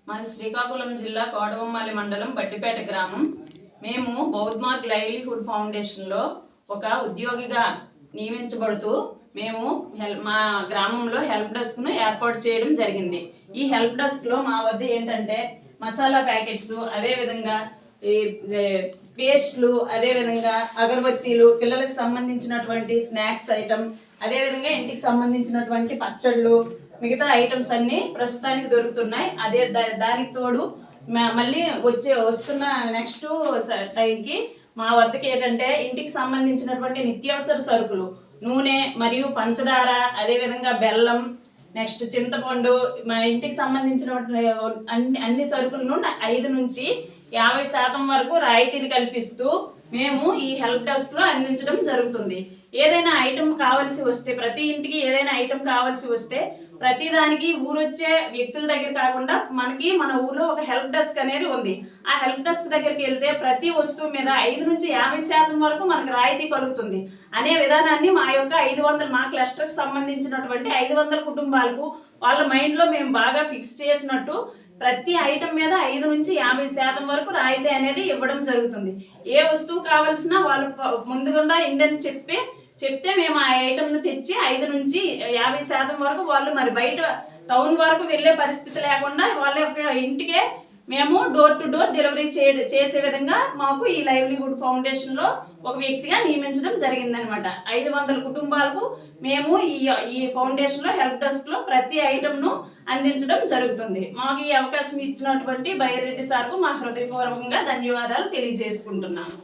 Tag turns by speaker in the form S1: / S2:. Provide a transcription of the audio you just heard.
S1: మాది శ్రీకాకుళం జిల్లా కోటబొమ్మాలి మండలం బట్టిపేట గ్రామం. మేము బౌద్ధ్ మార్క్ లైవ్లీహుడ్ ఫౌండేషన్లో ఒక ఉద్యోగిగా నియమించబడుతూ మేము మా గ్రామంలో హెల్ప్ డెస్క్ను ఏర్పాటు చేయడం జరిగింది. ఈ హెల్ప్ డెస్క్లో మా వద్ద ఏంటంటే మసాలా ప్యాకెట్స్, అదేవిధంగా ఈ పేస్ట్లు, అదేవిధంగా అగరబత్తీలు, పిల్లలకు సంబంధించినటువంటి స్నాక్స్ ఐటమ్, అదేవిధంగా ఇంటికి సంబంధించినటువంటి పచ్చళ్ళు, మిగతా ఐటమ్స్ అన్నీ ప్రస్తుతానికి దొరుకుతున్నాయి. అదే దానికి తోడు మళ్ళీ వస్తున్న నెక్స్ట్ టైంకి మా వద్దకి ఏంటంటే ఇంటికి సంబంధించినటువంటి నిత్యావసర సరుకులు, నూనె మరియు పంచదార, అదేవిధంగా బెల్లం, నెక్స్ట్ చింతపండు, మా ఇంటికి సంబంధించినటువంటి అన్ని సరుకులను 5 నుంచి 50% వరకు రాయితీని కల్పిస్తూ మేము ఈ హెల్ప్ డెస్క్లో అందించడం జరుగుతుంది. ఏదైనా ఐటమ్ కావాల్సి వస్తే, ప్రతి ఇంటికి ఏదైనా ఐటమ్ కావాల్సి వస్తే ప్రతి దానికి ఊరొచ్చే వ్యక్తుల దగ్గర కాకుండా మనకి మన ఊర్లో ఒక హెల్ప్ డెస్క్ అనేది ఉంది. ఆ హెల్ప్ డెస్క్ దగ్గరికి వెళ్తే ప్రతి వస్తువు మీద 5 నుంచి 50% వరకు మనకు రాయితీ కలుగుతుంది అనే విధానాన్ని మా యొక్క 500 మా క్లస్టర్కి సంబంధించినటువంటి 500 కుటుంబాలకు వాళ్ళ మైండ్లో మేము బాగా ఫిక్స్ చేసినట్టు ప్రతి ఐటమ్ మీద 5 నుంచి 50% వరకు రాయితీ అనేది ఇవ్వడం జరుగుతుంది. ఏ వస్తువు కావాల్సినా వాళ్ళు ముందుగుండా ఇండని చెప్తే మేము ఆ ఐటమ్ను తెచ్చి 5 నుంచి 50% వరకు వాళ్ళు మరి బయట టౌన్ వరకు వెళ్ళే పరిస్థితి లేకుండా వాళ్ళ యొక్క ఇంటికే మేము డోర్ టు డోర్ డెలివరీ చేసే విధంగా మాకు ఈ లైవ్లీహుడ్ ఫౌండేషన్లో ఒక వ్యక్తిగా నియమించడం జరిగిందనమాట. 500 కుటుంబాలకు మేము ఈ ఫౌండేషన్లో హెల్ప్ డెస్క్లో ప్రతి ఐటమ్ను అందించడం జరుగుతుంది. మాకు ఈ అవకాశం ఇచ్చినటువంటి బైరెడ్డి సార్కు మా హృదయపూర్వకంగా ధన్యవాదాలు తెలియజేసుకుంటున్నాను.